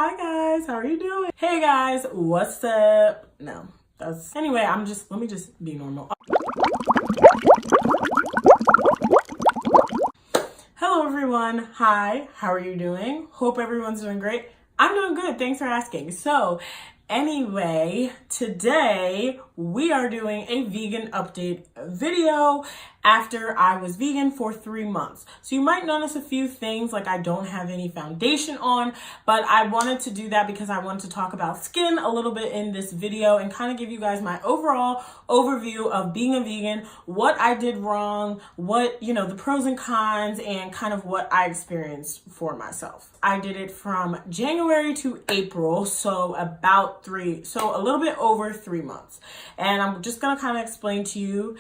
Hi guys, how are you doing? Hey guys, what's up? No, anyway, let me just be normal. Hello everyone, hi, how are you doing? Hope everyone's doing great. I'm doing good, thanks for asking. So anyway, today we are doing a vegan update video after I was vegan for 3 months. So you might notice a few things like I don't have any foundation on, but I wanted to do that because I wanted to talk about skin a little bit in this video and kind of give you guys my overall overview of being a vegan, what I did wrong, what, the pros and cons, and kind of what I experienced for myself. I did it from January to April, so a little bit over 3 months. And I'm just gonna kind of explain to you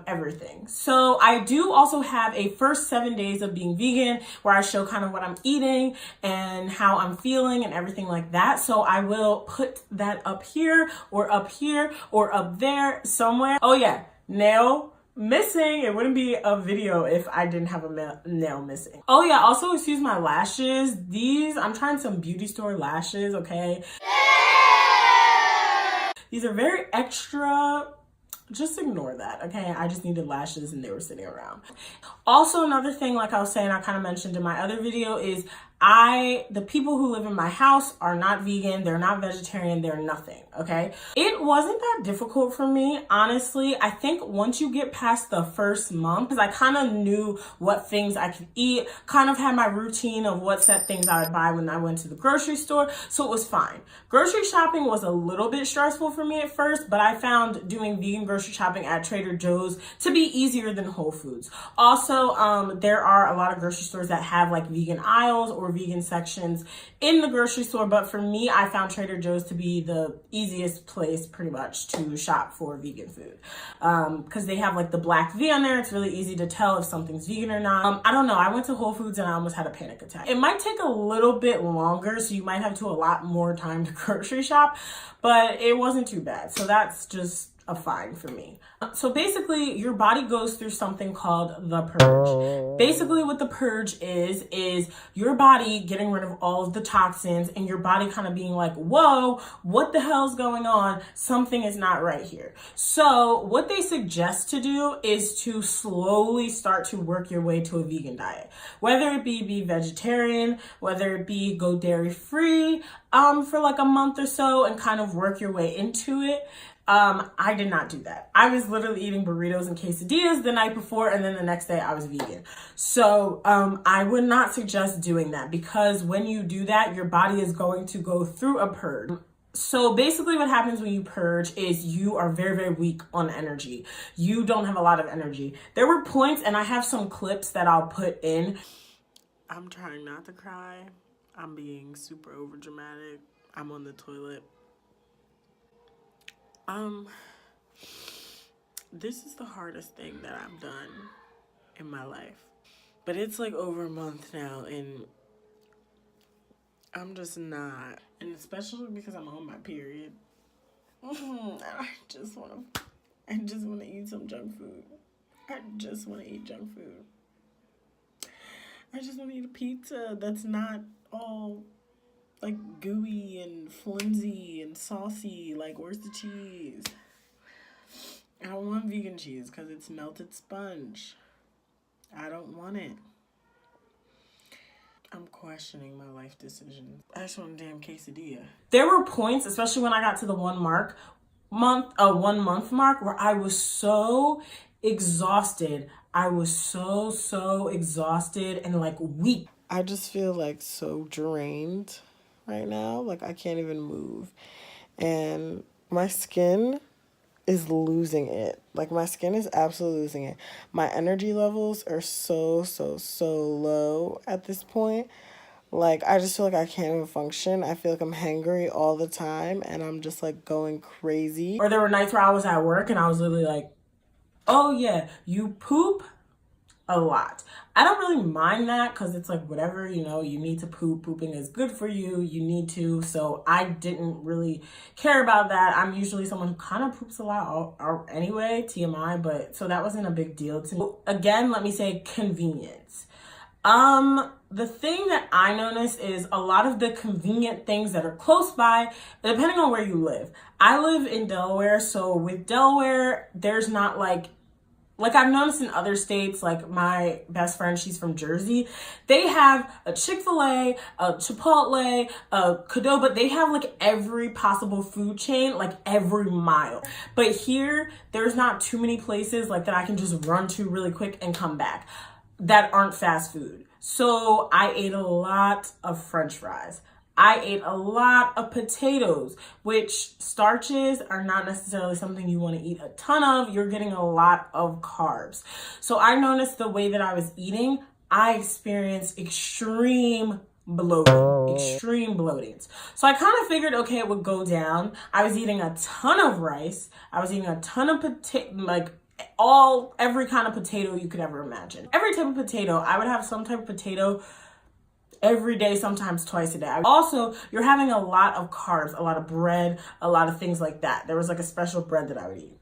everything. So I do also have a first 7 days of being vegan where I show kind of what I'm eating and how I'm feeling and everything like that. So I will put that up here or up there somewhere. Oh yeah, nail missing. It wouldn't be a video if I didn't have a nail missing. Oh yeah, also excuse my lashes. I'm trying some beauty store lashes, okay? These are very extra. Just ignore that, okay? I just needed lashes and they were sitting around. Also, another thing, like I was saying, I kind of mentioned in my other video, is the people who live in my house are not vegan, they're not vegetarian, they're nothing, okay? It wasn't that difficult for me, honestly. I think once you get past the first month, because I kind of knew what things I could eat, kind of had my routine of what set things I would buy when I went to the grocery store, so it was fine. Grocery shopping was a little bit stressful for me at first, but I found doing vegan grocery shopping at Trader Joe's to be easier than Whole Foods. Also, there are a lot of grocery stores that have like vegan aisles or vegan sections in the grocery store, but for me, I found Trader Joe's to be the easiest place pretty much to shop for vegan food, because they have like the black V on there. It's really easy to tell if something's vegan or not. I don't know, I went to Whole Foods and I almost had a panic attack. It might take a little bit longer, so you might have to a lot more time to grocery shop, but it wasn't too bad, so that's just a fine for me. So basically, your body goes through something called the purge. Basically, what the purge is your body getting rid of all of the toxins and your body kind of being like, whoa, what the hell's going on? Something is not right here. So what they suggest to do is to slowly start to work your way to a vegan diet. Whether it be vegetarian, whether it be go dairy free, for like a month or so and kind of work your way into it. I did not do that. I was literally eating burritos and quesadillas the night before, and then the next day I was vegan. So I would not suggest doing that, because when you do that, your body is going to go through a purge. So basically what happens when you purge is you are very, very weak on energy. You don't have a lot of energy. There were points, and I have some clips that I'll put in. I'm trying not to cry. I'm being super over dramatic. I'm on the toilet. This is the hardest thing that I've done in my life. But it's like over a month now, and I'm just not. And especially because I'm on my period. I just want to eat some junk food. I just want to eat junk food. I just want to eat a pizza that's not all like gooey and flimsy and saucy. Like, where's the cheese? I don't want vegan cheese because it's melted sponge. I don't want it. I'm questioning my life decisions. I just want a damn quesadilla. There were points, especially when I got to the 1 month mark, where I was so exhausted. I was so exhausted and like weak. I just feel like so drained right now. Like I can't even move. And my skin is losing it. Like my skin is absolutely losing it. My energy levels are so low at this point. Like I just feel like I can't even function. I feel like I'm hangry all the time and I'm just like going crazy. Or there were nights where I was at work and I was literally like, oh yeah, you poop a lot. I don't really mind that because it's like whatever, you need to poop. Pooping is good for you. You need to. So I didn't really care about that. I'm usually someone who kind of poops a lot anyway, TMI, but so that wasn't a big deal to me. Again, let me say convenience. the thing that I noticed is a lot of the convenient things that are close by, depending on where you live. I live in Delaware, so with Delaware, there's not like I've noticed in other states, like my best friend, she's from Jersey, they have a Chick-fil-A, a Chipotle, a Qdoba, they have like every possible food chain, like every mile. But here, there's not too many places like that I can just run to really quick and come back that aren't fast food. So I ate a lot of French fries. I ate a lot of potatoes, which starches are not necessarily something you want to eat a ton of. You're getting a lot of carbs. So I noticed the way that I was eating, I experienced extreme bloating. So I kind of figured, okay, it would go down. I was eating a ton of rice. I was eating a ton of every kind of potato you could ever imagine. Every type of potato, I would have some type of potato every day, sometimes twice a day. Also, you're having a lot of carbs, a lot of bread, a lot of things like that. There was like a special bread that I would eat.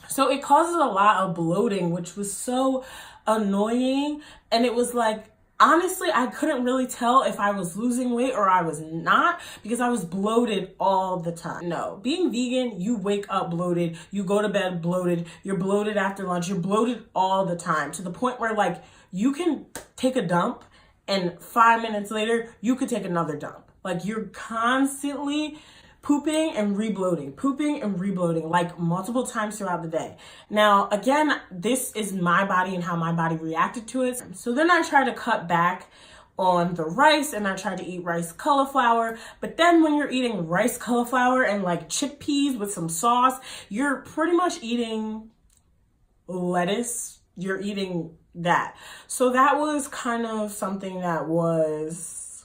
So it causes a lot of bloating, which was so annoying. And it was like, honestly, I couldn't really tell if I was losing weight or I was not, because I was bloated all the time. No, being vegan, you wake up bloated, you go to bed bloated, you're bloated after lunch, you're bloated all the time, to the point where like you can take a dump and 5 minutes later, you could take another dump. Like you're constantly pooping and rebloating, like multiple times throughout the day. Now, again, this is my body and how my body reacted to it. So then I tried to cut back on the rice and I tried to eat rice cauliflower. But then when you're eating rice cauliflower and like chickpeas with some sauce, you're pretty much eating lettuce. You're eating that. So that was kind of something that was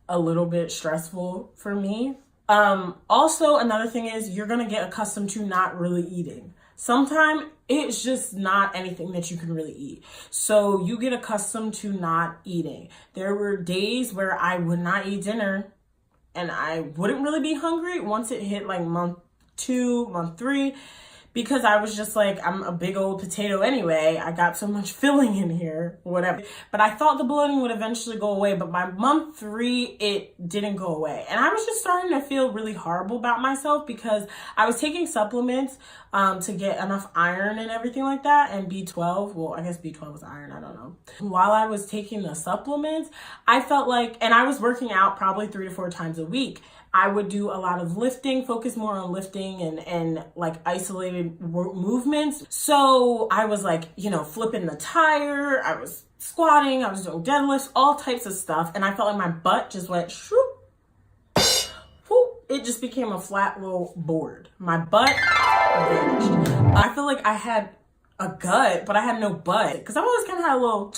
a little bit stressful for me. Also, another thing is you're going to get accustomed to not really eating. Sometimes it's just not anything that you can really eat. So you get accustomed to not eating. There were days where I would not eat dinner and I wouldn't really be hungry once it hit like month 2, month 3. Because I was just like, I'm a big old potato anyway. I got so much filling in here, whatever. But I thought the bloating would eventually go away. But by month 3, it didn't go away. And I was just starting to feel really horrible about myself because I was taking supplements to get enough iron and everything like that. And B12, well, I guess B12 was iron, I don't know. While I was taking the supplements, I felt like, and I was working out probably 3 to 4 times a week. I would do a lot of lifting, focus more on lifting and like isolated movements. So I was like, flipping the tire, I was squatting, I was doing deadlifts, all types of stuff. And I felt like my butt just went shroop, whoop. It just became a flat little board. My butt vanished. I feel like I had a gut, but I had no butt because I've always kind of had a little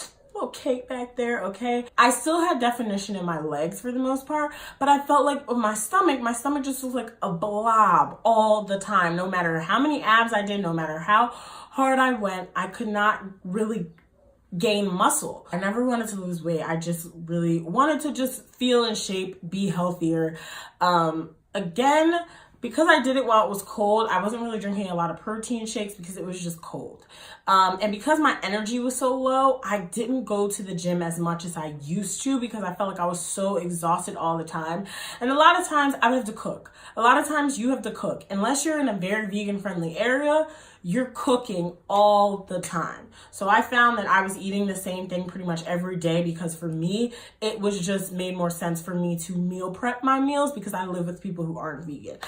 cake back there, okay? I still had definition in my legs for the most part, but I felt like with my stomach just was like a blob all the time. No matter how many abs I did, no matter how hard I went, I could not really gain muscle. I never wanted to lose weight. I just really wanted to just feel in shape, be healthier. Again, because I did it while it was cold, I wasn't really drinking a lot of protein shakes because it was just cold. And because my energy was so low, I didn't go to the gym as much as I used to because I felt like I was so exhausted all the time. And a lot of times I would have to cook. A lot of times you have to cook. Unless you're in a very vegan friendly area, you're cooking all the time. So I found that I was eating the same thing pretty much every day because for me, it was just made more sense for me to meal prep my meals because I live with people who aren't vegan.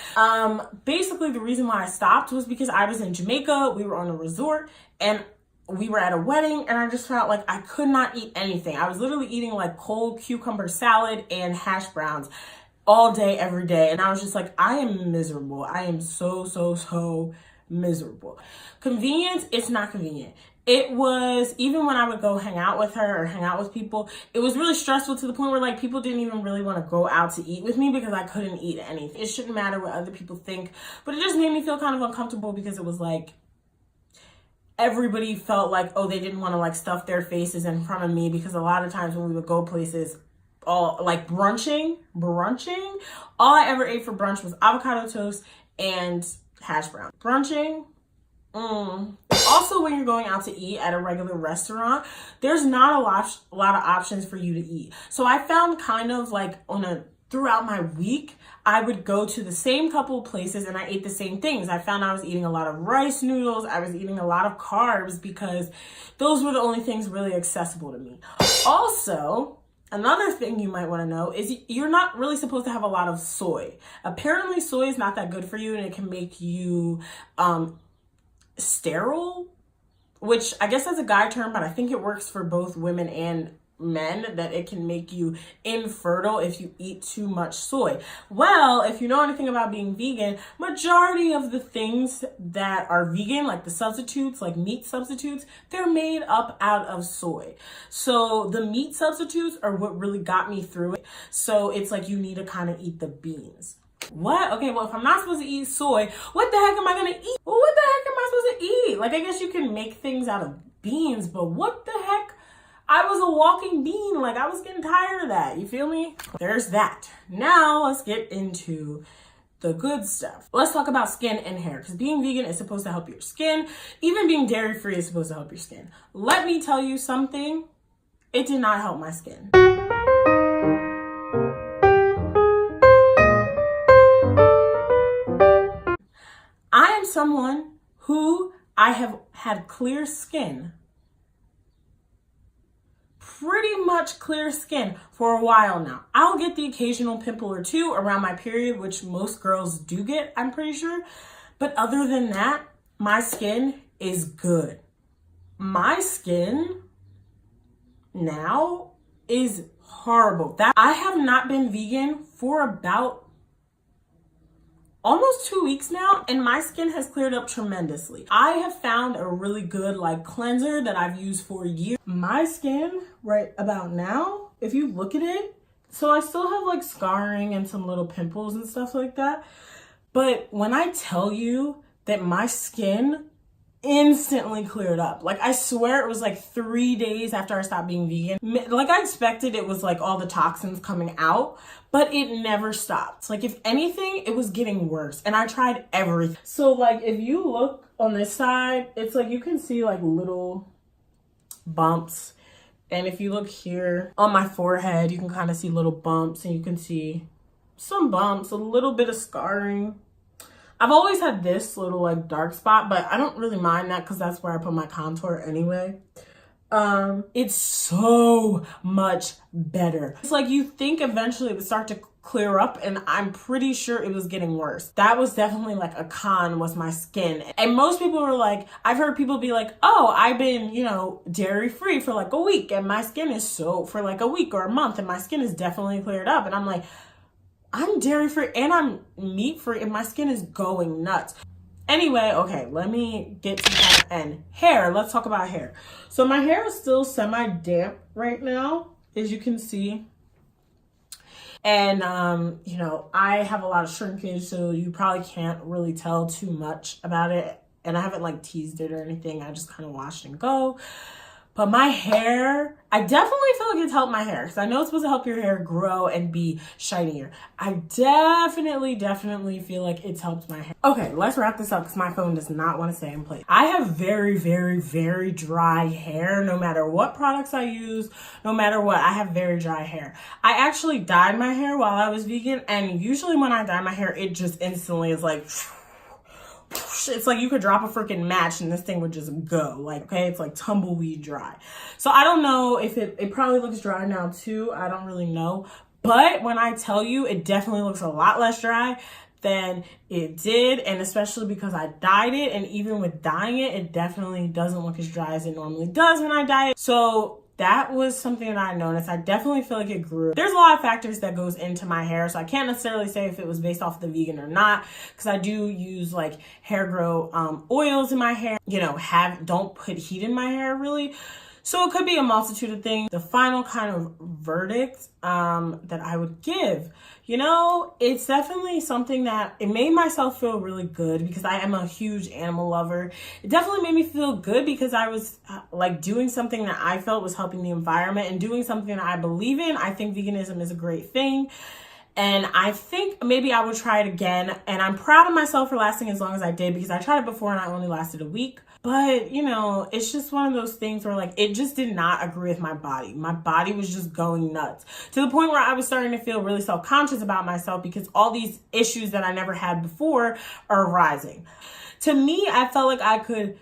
Basically the reason why I stopped was because I was in Jamaica, we were on a resort and we were at a wedding and I just felt like I could not eat anything. I was literally eating like cold cucumber salad and hash browns all day, every day. And I was just like, I am miserable. I am so miserable. Convenience, it's not convenient. It was, even when I would go hang out with her or hang out with people, it was really stressful to the point where like people didn't even really want to go out to eat with me because I couldn't eat anything. It shouldn't matter what other people think, but it just made me feel kind of uncomfortable because it was like, everybody felt like, oh, they didn't want to like stuff their faces in front of me because a lot of times when we would go places, all like brunching, all I ever ate for brunch was avocado toast and hash brown. Brunching, Also, when you're going out to eat at a regular restaurant, there's not a lot of options for you to eat. So I found kind of like throughout my week, I would go to the same couple of places and I ate the same things. I found I was eating a lot of rice noodles. I was eating a lot of carbs because those were the only things really accessible to me. Also, another thing you might want to know is you're not really supposed to have a lot of soy. Apparently, soy is not that good for you and it can make you sterile, which I guess that's a guy term, but I think it works for both women and men, that it can make you infertile if you eat too much soy. Well, if you know anything about being vegan, majority of the things that are vegan, like the substitutes, like meat substitutes, they're made up out of soy. So the meat substitutes are what really got me through it. So it's like you need to kind of eat the beans. What? Okay, well, if I'm not supposed to eat soy, what the heck am I gonna eat? Well, what the heck am I supposed to eat? Like, I guess you can make things out of beans, but what the heck? I was a walking bean. Like, I was getting tired of that. You feel me? There's that. Now let's get into the good stuff. Let's talk about skin and hair, because being vegan is supposed to help your skin. Even being dairy-free is supposed to help your skin. Let me tell you something. It did not help my skin. I am someone who I have had clear skin, pretty much clear skin for a while now. I'll get the occasional pimple or two around my period, which most girls do get, I'm pretty sure. But other than that, my skin is good. My skin now is horrible. I have not been vegan for about almost 2 weeks now, and my skin has cleared up tremendously. I have found a really good cleanser that I've used for years. My skin right about now, if you look at it, so I still have scarring and some little pimples and stuff like that. But when I tell you that my skin instantly cleared up, I swear it was 3 days after I stopped being vegan. I expected it was all the toxins coming out, but it never stopped. If anything, it was getting worse, and I tried everything. So if you look on this side, it's you can see little bumps, and if you look here on my forehead, you can kind of see little bumps, and you can see some bumps, a little bit of scarring. I've always had this little dark spot, but I don't really mind that because that's where I put my contour anyway. It's so much better. It's you think eventually it would start to clear up, and I'm pretty sure it was getting worse. That was definitely a con, was my skin. And most people were I've heard people be oh, I've been, dairy free for a week, and my skin is for a week or a month, and my skin is definitely cleared up. And I'm I'm dairy free and I'm meat free, and my skin is going nuts. Anyway, okay, let me get to the end. Hair, let's talk about hair. So my hair is still semi-damp right now, as you can see. And, I have a lot of shrinkage, so you probably can't really tell too much about it. And I haven't teased it or anything. I just kind of washed and go. But my hair, I definitely feel it's helped my hair, because I know it's supposed to help your hair grow and be shinier. I definitely feel it's helped my hair. Okay, let's wrap this up because my phone does not want to stay in place. I have very, very, very dry hair. No matter what products I use, no matter what, I have very dry hair. I actually dyed my hair while I was vegan, and usually when I dye my hair, it just instantly is it's you could drop a freaking match and this thing would just go. Okay, it's tumbleweed dry. So I don't know if it probably looks dry now too. I don't really know. But when I tell you, it definitely looks a lot less dry than it did. And especially because I dyed it. And even with dyeing it, it definitely doesn't look as dry as it normally does when I dye it. So that was something that I noticed. I definitely feel it grew. There's a lot of factors that goes into my hair, so I can't necessarily say if it was based off the vegan or not, because I do use hair grow oils in my hair. Don't put heat in my hair really. So it could be a multitude of things. The final kind of verdict that I would give, it's definitely something that it made myself feel really good, because I am a huge animal lover. It definitely made me feel good because I was doing something that I felt was helping the environment and doing something that I believe in. I think veganism is a great thing. And I think maybe I would try it again. And I'm proud of myself for lasting as long as I did, because I tried it before and I only lasted a week. But, you know, it's just one of those things where, like, it just did not agree with my body. My body was just going nuts to the point where I was starting to feel really self-conscious about myself, because all these issues that I never had before are arising. To me, I felt like I could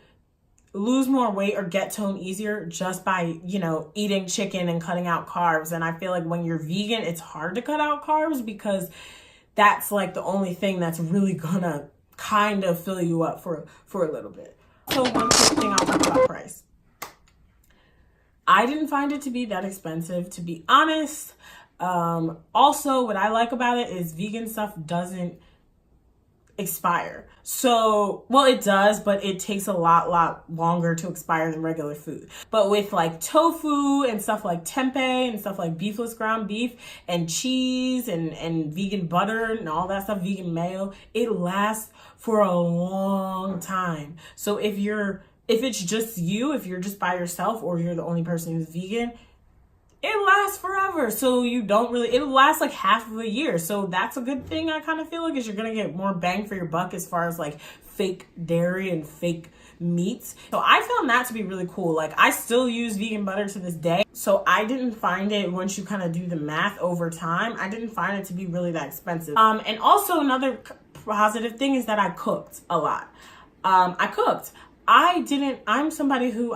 lose more weight or get tone easier just by, you know, eating chicken and cutting out carbs. And I feel like when you're vegan, it's hard to cut out carbs, because that's like the only thing that's really gonna kind of fill you up for a little bit. So one quick thing I'll talk about price. I didn't find it to be that expensive, to be honest. Also, what I like about it is vegan stuff doesn't expire. So, well, it does, but it takes a lot longer to expire than regular food. But with like tofu and stuff like tempeh and stuff like beefless ground beef and cheese and vegan butter and all that stuff, vegan mayo, it lasts for a long time. So if it's just you, if you're just by yourself or you're the only person who's vegan, it lasts forever. So you don't really, it'll last like half of a year. So that's a good thing, I kind of feel like, is you're going to get more bang for your buck as far as like fake dairy and fake meats. So I found that to be really cool. Like, I still use vegan butter to this day. So I didn't find it, once you kind of do the math over time, I didn't find it to be really that expensive. And also another positive thing is that I cooked a lot. I'm somebody who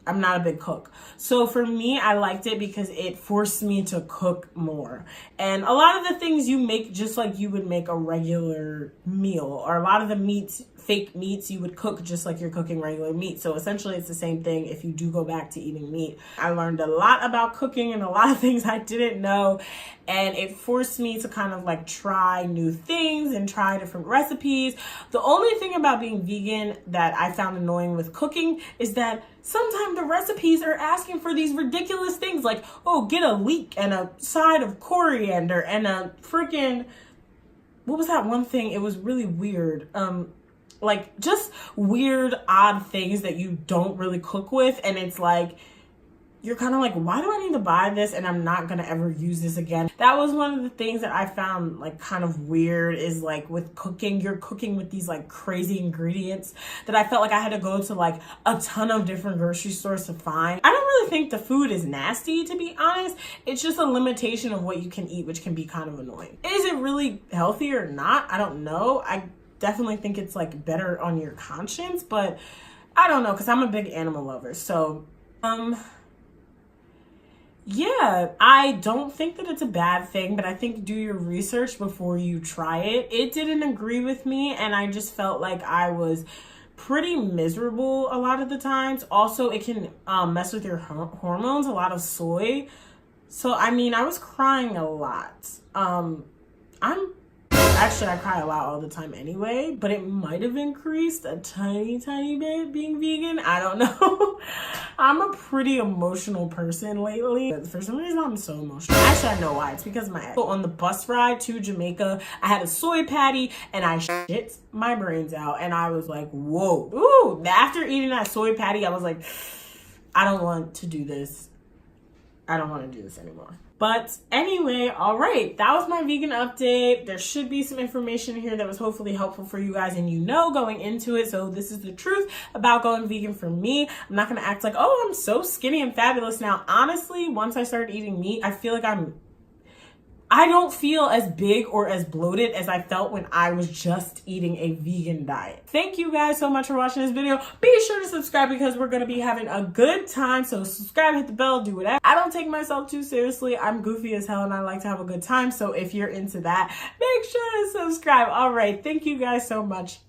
I'm not a big cook. So for me, I liked it because it forced me to cook more. And a lot of the things you make just like you would make a regular meal, or a lot of the meats, fake meats, you would cook just like you're cooking regular meat. So essentially it's the same thing if you do go back to eating meat. I learned a lot about cooking and a lot of things I didn't know. And it forced me to kind of like try new things and try different recipes. The only thing about being vegan that I found annoying with cooking is that sometimes the recipes are asking for these ridiculous things like, oh, get a leek and a side of coriander and a freaking, what was that one thing? It was really weird. Like just weird, odd things that you don't really cook with. And it's like, you're kind of like, why do I need to buy this and I'm not going to ever use this again? That was one of the things that I found like kind of weird, is like with cooking, you're cooking with these like crazy ingredients that I felt like I had to go to like a ton of different grocery stores to find. I don't really think the food is nasty, to be honest. It's just a limitation of what you can eat, which can be kind of annoying. Is it really healthy or not? I don't know. I definitely think it's like better on your conscience, but I don't know, because I'm a big animal lover. So, yeah, I don't think that it's a bad thing, but I think do your research before you try it. It didn't agree with me, and I just felt like I was pretty miserable a lot of the times. Also, it can mess with your hormones, a lot of soy. So, I mean, I was crying a lot. Actually, I cry a lot all the time anyway, but it might have increased a tiny bit being vegan. I don't know. I'm a pretty emotional person lately. For some reason, I'm so emotional. Actually, I know why. It's because my ex. On the bus ride to Jamaica, I had a soy patty and I shit my brains out. And I was like, whoa. Ooh, after eating that soy patty, I was like, I don't want to do this. I don't want to do this anymore. But anyway, all right, that was my vegan update. There should be some information here that was hopefully helpful for you guys and going into it. So this is the truth about going vegan for me. I'm not going to act like, oh, I'm so skinny and fabulous now. Honestly, once I started eating meat, I feel like I don't feel as big or as bloated as I felt when I was just eating a vegan diet. Thank you guys so much for watching this video. Be sure to subscribe because we're going to be having a good time. So subscribe, hit the bell, do whatever. I don't take myself too seriously. I'm goofy as hell and I like to have a good time. So if you're into that, make sure to subscribe. All right. Thank you guys so much.